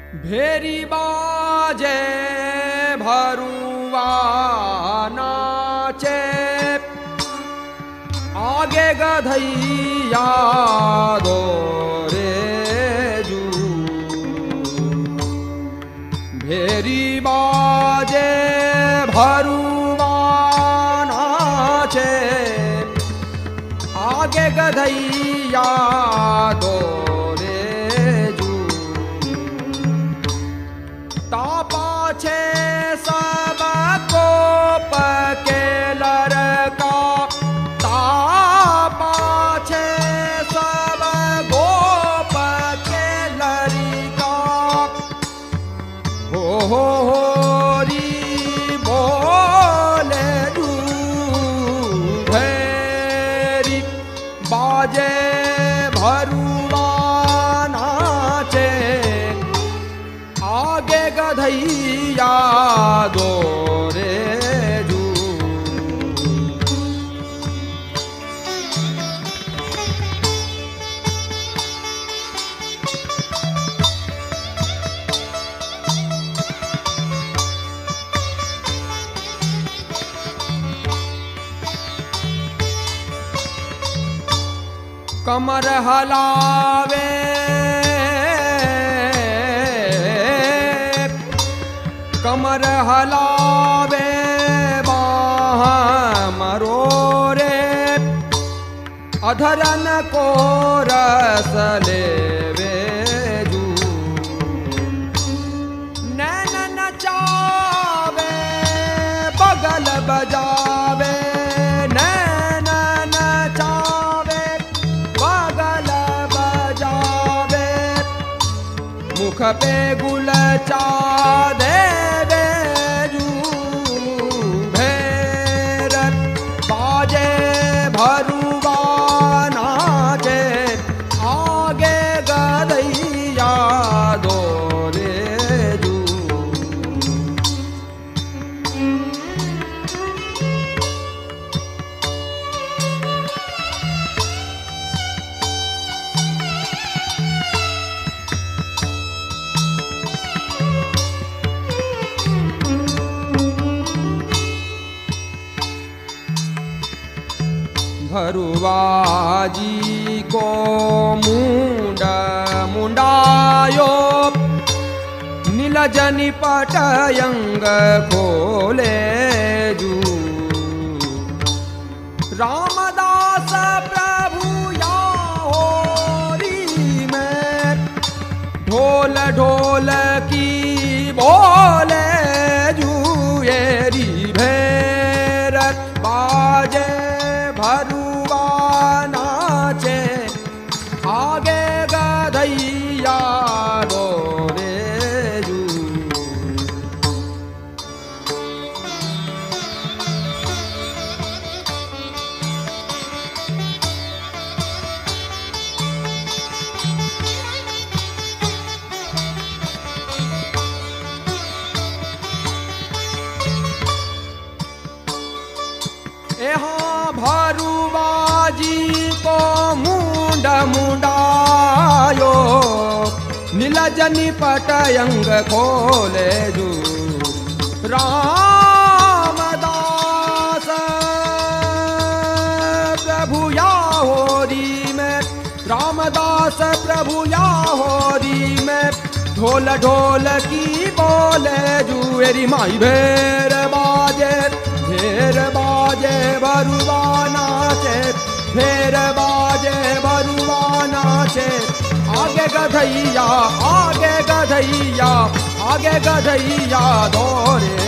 भेरी बाजे भरुवा नाचे, आगे गधैया दोरे जू। भेरी बाजे भरुवा नाचे, आगे गधैया दोरे जू। तापाछे सब कोप के लड़का, तापाछे सब गोप के लड़का। हो री बोले जू। भेरी बाजे भरुआ नाचे, आगे गधैया दोरे जू। कमर हलावे कमर हलावे बाह मरोरे, अधरन को रस लेवे जू। नैन नचावे बगल बजावे, नैन नचावे बगल बजावे। मुख पे गुलचा देवे जू। भेर बाजे भरुआ नाचे, आगे गधैया दोरे जू। भरुआजी को मुंड मुंडायो, नीलज निपट अंग खोले जू। रामदास प्रभु या होरी में, ढोल ढोल की बोले जू। येरी भेर बाजे भरुआ नाचे, आगे गधैया दोरे जू। यहाँ भरुआजी को मुंड मुंडायो, नीलज निपट अंग खोले जू। रामदास प्रभु या होरी में, रामदास प्रभु या होरी में, ढोल ढोल की बोले जू। एरी माई भेर बाजे भरुआ नाचे, भेर बाजे भरुआ नाचे, आगे गधैया आगे गधैया आगे गधैया दोरे